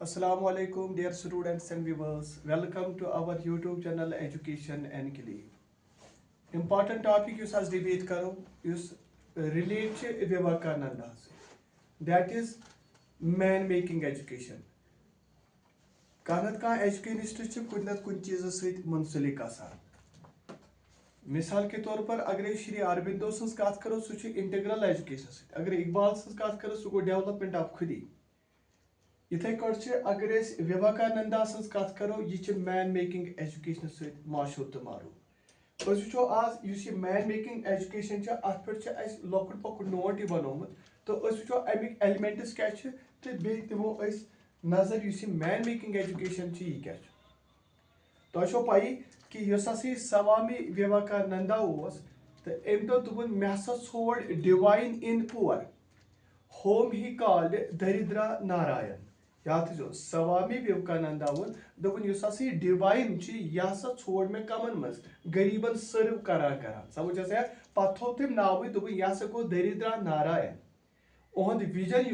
Assalamu alaikum dear students and viewers. Welcome to our YouTube channel Education and Kili. Important topic yus as debate karo yus relate ch Vivekananda se. That is man making education. Kanat ka educationist ch कुछ कुछ चीज़ सहित मुंसलिक आसान. मिसाल के तौर पर अगर Shri Aurobindo sons कत करो सह इंटीग्रल एजुकेशन सहित. अगर इकबाल सन्स कत करो सह गो डेवलपमेंट ऑफ खुदी. इथे कट अगर विवेकानंदा सन्स कत करो यह मैन मेकिंग एजुकेशन सहित माशूर तो मारूफ. वो आज इस मैन मेकिंग एजुकेशन अत पे लकुट पकुट नोट यह बनोमुत तो वो अमिक एलिमेंट्स क्या तो बे दिमो नजर इस मैन मेकिंग एजुकेशन यह क्या तो पाई कि स्वामी विवेकानंदा तो अम दोपन मे हसा छोड़ divine in poor home he called Daridra Narayan. याद थो स्वामी विवेकानंदा वोन दोपन डिवाइन यह हसा छोड़ मे कमन मज गरीबन सर्व करान करान समझ आया पे थो तम नाव दोपन यह हसा गो दरिद्रा नारायण. उहद विजन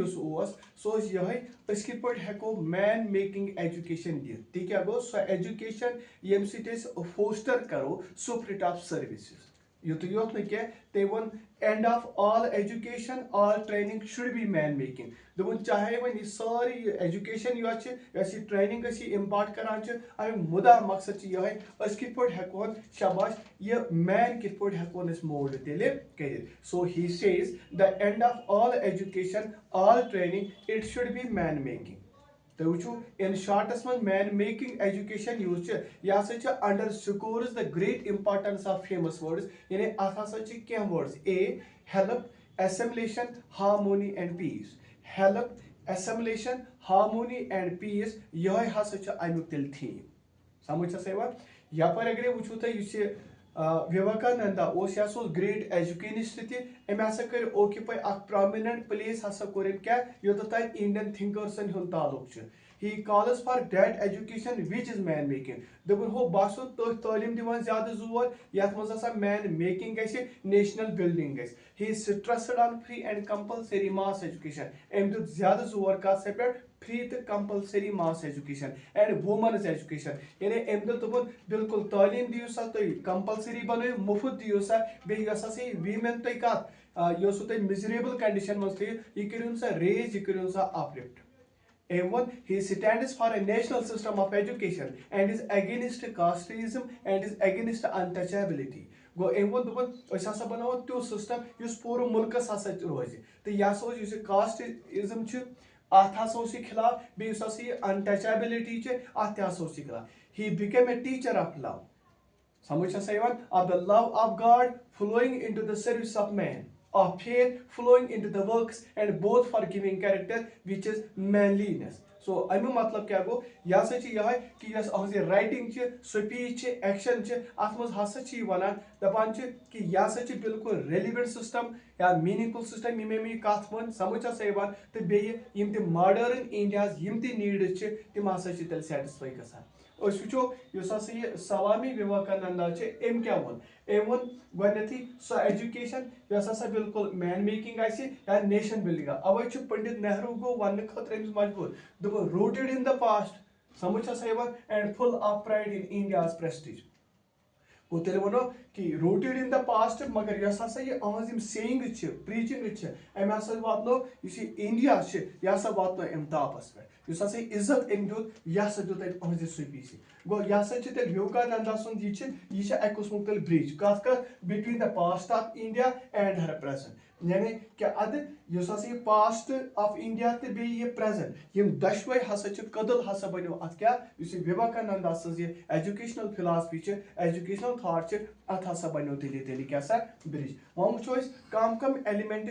सो यह कित पे हेको मैन मेकिंग एजुकेशन दित ती क्या गो सो एजुकेशन यम सो फोस्टर करो सुप्रिट ऑफ सर्विसेज युत योत कह ते वो end of all education all training should be man making दोपन चाहे वन यह सारी एजुकेशन यह ट्रेनिंग इम्पार्ट करान अमिक मुदा मकसद यह कित पे हेकोन शाबाश यह मैन कित पे हेकोन मोल्ड तेल कर. So he says the end of all education all training it should be man making. तो वो इन शॉर्टस मन मैन मेकिंग एजुकेशन यूज यह underscores the great importance of famous words यानी अत कह वर्ड्स a help assimilation harmony and peace. Help assimilation harmony and peace यह हसा अमुक तेल थीम समझ यपर अगर वो तो विवेकानंदा यह ग्रेट एजुकेनिस्ट तम हसा कर ओक्यूपाई प्रोमिनेंट प्लेस हसा कोर क्या योत इंडियन थिंकर्सन हुंद ताल्लुक. He calls for that education which is man making दोपन हो बस तथ तालीम दिवान ज्यादा जोर यथ मज मैन मेकिंग नेशनल बिल्डिंग गई. He stressed on free and compulsory mass education अम दुत ज्यादा जोर कत पे फ्री तो compulsory mass education and women's education यानी अम दोपन बिल्कुल तालीम दियो सा तुम कंपलसरी बनो मुफ्त दियो सा बे वीमेन तुम कत यह मिजरेबल कंडीशन मज थो यह करो सा रेज यह करो सा uplift. Everyone, he stands for a national system of education and is against casteism and is against untouchability. गो एम दोपन बनाओ त्यो सिस्टम इस पूरे मुल्कस हसा रोज तो यह कास्टिज्म अत हसा खिलाफ बे अनटचेबिलिटी अत खिलाफ. He became a teacher of love समझ of the love of God flowing into the service of man of faith flowing into the works and both for giving character which is manliness. So अमु मतलब क्या गो यह यह कि writing speech action अत मज हसा वनान दपान कि यह बिल्कुल रेलिवेंट सिस्टम या मीनिंगफुल सिस्टम ये कत मन समझ तो बेम तम मॉडर्न इंडिया यम नीड्स तम हसा तेल सेटिस्फाई गसान. वो स्वामी विवेकानंदा अम क्या वो वो गथी सो एजुकेशन यह बिल्कुल मैन मेकिंग या नेशन बिल्डिंग अवे पंडित नेहरू गो वन खतर मजबूर दोपन रूटेड इन द पास्ट समझ and full of pride in India's prestige. गो तेल वो कि रूटेड इन द पास्ट मगर यह अहम सेइंग प्रीचिंग अम हसा वातो इंडिया यह वातो अम तापस पे इज्जत अम दुत यह दुत अहज स्पीच. गो यह तेल विवेकानंदा सुंद यह अक किस्मुक तेल ब्रिज कत between the past of India and her present यानी क्या अद यह पास्ट ऑफ इंडिया तो बे यह प्रेजेंट यम दशवे हसा कदल हसा बनो अत क्या विवेकानंदा सज एजुकेशनल फिलासफी एजुकेशनल थॉट अत हसा बनो तेल क्या ब्रिज. वह वो कम एलिमेंट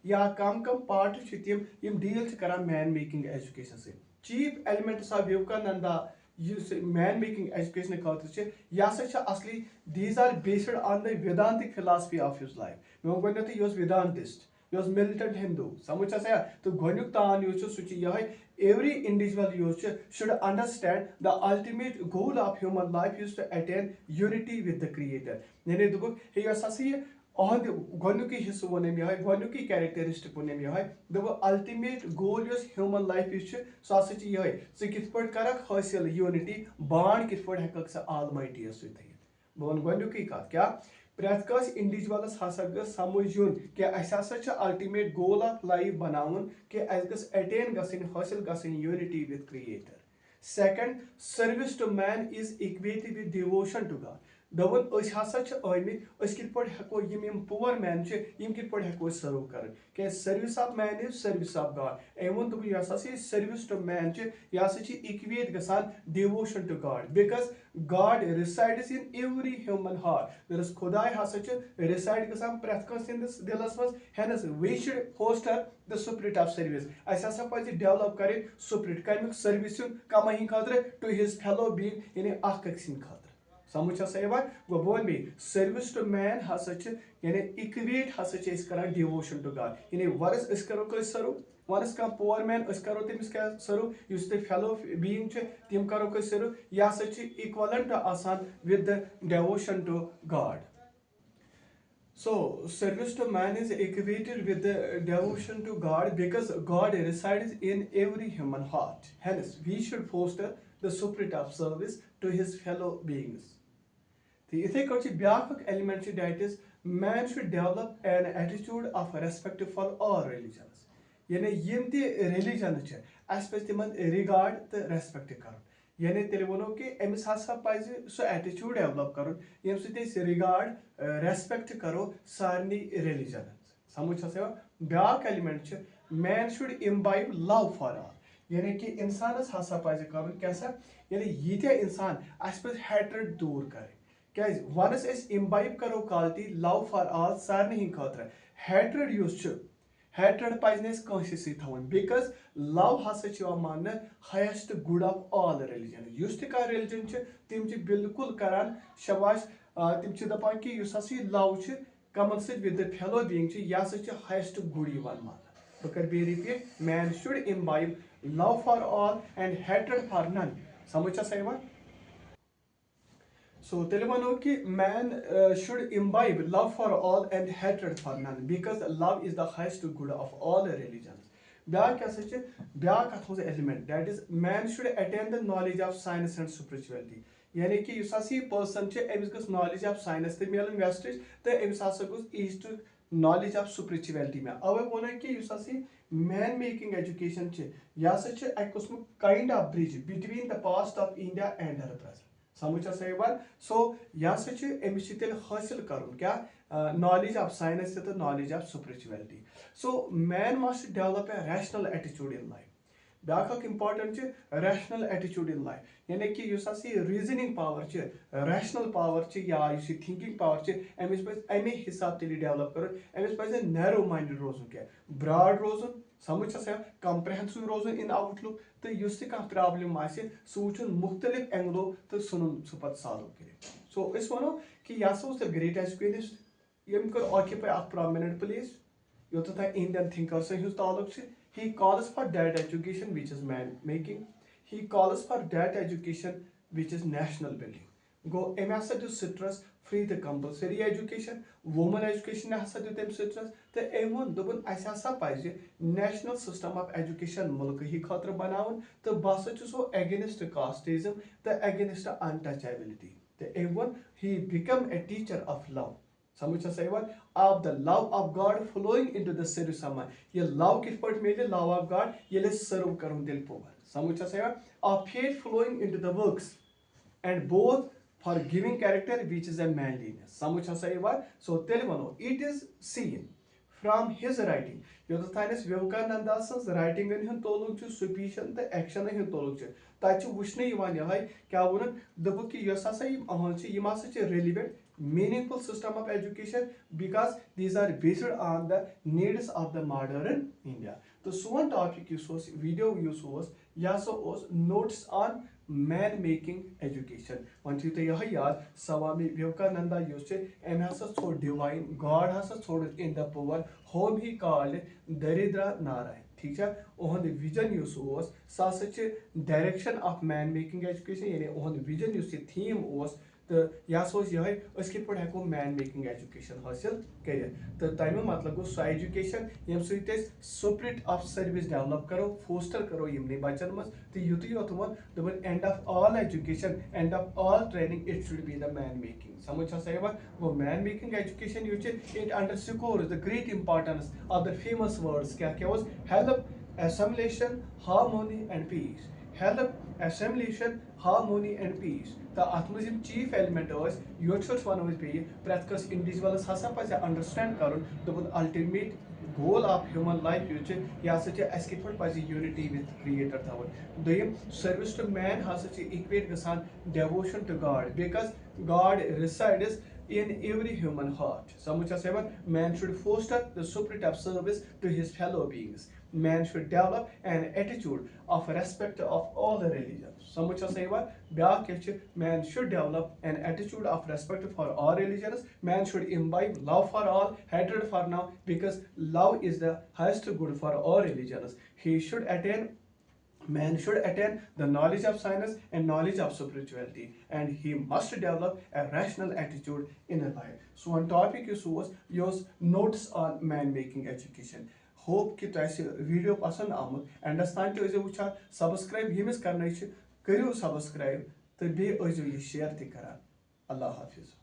या कम पार्ट तम डील कर मैन मेकिंग एजुकेशन से. Chief elements of Vivekananda man making education खतर यह असली these are based on the Vedantic philosophy of his life. मे गो यह वेदांतिस्ट यह मिलिटेंट हिंदू समझ तो गोनुक तान सह every individual should understand the ultimate goal of human life is to attain unity with the creator. यानी दोपन यह अहद गोनुकी हिस्सु वोनम यह गोनुकी कैरेक्टरिस्टिक वोनम यह दब ultimate goal yes human life यह सह यह ज कित पट करक हासिल यूनिटी बाण कित पट हेकक स ऑलमाइटी सहित बह वन गोनुकी कत क्या प्रैत कस इंडिविजुअलस हसा ग समझ युन कि असा अल्टीमेट गोल ऑफ लाइफ बनावन कि अस अटेन गसन हासिल गसन unity with creator second service to man is equated with devotion to God दवन हसा आमित कित पट हेको यम पुअर मैन कित पट हेको सर्व कर क्या service of man is service of God एम वो दोपन यह सर्विस टू मैन यह इक्वेट गसान devotion to God because God resides in every human heart दरअस खुदाय हसा रिसाइड गसान प्रैत कंस दिलस मज हेनस we should foster the spirit of service अस पज डेवलप कर स्पिरिट कमुक सर्विस कम खतर टू हिज फेलो बीइंग यानी अक्सिन खतर समझ गो बोन बे सर्विस टू मैन हसा यानी इक्वेट हसा कर डिवोशन टू गॉड यानी वर्स करो सर्व वनस कह पुअर मैन करो तमिस क्या सर्व उस ते फेलो बीइंग तम करो सर्व यह हसा इक्वलेंट आसान with the devotion to God So, service to man is equated with the devotion to God because God resides in every human heart. Hence, we should foster the spirit of service to his fellow beings. The ethical element that is man should develop an attitude of respect for all religions. यानी यम ते religion छ अस पे तिमन regard ते respect कर यानी तेल वनो कि अमिस हसा पज सो एटीट्यूड डेवलप कर यम सह रिगार्ड रेस्पेक्ट करो सारनी रिलीजन समझ back element man should imbibe love for all यानी कि इंसानस हसा पज कर क्या यानी यीत्या इंसान अस पे हेट्रेड दूर कर क्या वनस इम्बाइब करो quality love for all Sarni Hind खतर हेट्रेड युस हेट्रेड पस थवन बिकॉज लव हसा मान heist good of all religion use तह रिलीजन तम बिल्कुल करान शबाश तम दपान कि लव कमन सत विद द फेलो बीइंग यह हसा हाइस्ट गुड मान बह कर बे repeat man should imbibe love for all and hatred for none समझ यह So, Televano ki man should imbibe love for all and hatred for none because love is the highest good of all religions. Byak element that is man should attain the knowledge of science and spirituality. यानी कि युस person अमिस गस knowledge of science ते मिलन वेस्टेज तो अमिस हसा गोस ईस्ट knowledge of spirituality में अवे वोन कि युस man making education यह हसा अक किस्म kind of bridge between the past of India and her present. समझ सही बात सो यह अमिस हासिल कर क्या नॉलेज ऑफ साइंस तो knowledge of spirituality so man must develop a rational attitude in life back important rational attitude in life यानी कि रीजनिंग पावर रैशनल पावर या थिंकिंग पावर अमिस पे अमे हिसाब तेल डेवलप कर अमिस पे नैरो माइंडेड रोजन क्या ब्रॉड रोजन समझ कंप्रेहेंसिव रोजन इन आउटलुक तो युस तह प्रॉब्लम सह वुचन मुख्तलिफ एंगलो तो सुन सह पे सॉल्व कर सो वो कि यह ग्रेट एजुकेशनिस्ट यम कर ऑक्यूपाई अ प्रोमिनेंट प्लेस योत तक इंडियन थिंकर्स हूँ ताल्लुक he calls for that education which is man making he calls for that education which is national building go em hasa do stress free the compulsory education women education hasa do them stress तो em won dobun as hasa paiz national system of education mulk hi khatra banavun तो basa छु so against casteism the against untouchability तो em won he become a teacher of love समझ सही बात of the love of God flowing into the service of man ये love किस पट मिले love of God ये सर्व करूँ दिल पोवर समझ सही बात of faith flowing into the works and both for giving character which is a manliness समझ सही बात so तेल बनो it is seen from his writing योत तानस विवेकानंद सन्स राइटिंग हन तोलुक छु स्पीचन ते एक्शन हन तोलुक छु ताच वुश्ने यवान यहै क्या वनन दबु कि यस हसा यम अहन छि यम हसा छि relevant meaningful system of education because these are based on the needs of the modern India. तो सोन टॉपिक युस वीडियो युस यह notes on man making education one थी यह याद स्वामी विवेकानंदा युस एम हसा छोड़ डिवाइन गॉड हसा छोड़ in the power home he called दरिद्र नारायण ठीक है ओहन विजन युस सह direction of man making education यानी ओहन विजन युस थीम तो यह कित पे हेको मैन मेकिंग एजुकेशन हासिल कर तो तमें मतलब गो सो एजुकेशन यम स्पिरिट ऑफ सर्विस डेवलप करो फोस्टर करो यमने बचन मज तो युत योत वो दोपन end of all education end of all training it should be the man making समझ वो man making education it underscores the great importance of the famous words क्या क्या was help assimilation, harmony and peace. Help, assimilation, harmony and peace. तो अत मज chief element vote वो पे प्रत कस इंडिविजुअलस हसा पे अंडरस्टैंड कर दोपन ultimate goal of human life यह कित पे यूनिटी विद क्रिएटर थवन दोम सर्विस टू मैन हसा इक्वेट गसान devotion to God because God resides in every human heart. समझ man should foster the spirit of service to his fellow beings. Man should develop an attitude of respect of all the religions. समझ ब्या man should develop an attitude of respect for all religions. Man should imbibe love for all, hatred for none, because love is the highest good for all religions. Man should attain the knowledge of science and knowledge of spirituality, and he must develop a rational attitude in a life. So one topic was notes on man making education. Hope कि video पसंद आमुत understand तो वुचान subscribe यमिस करना करियो subscribe तो बे ये share ते करा. Allah Hafiz.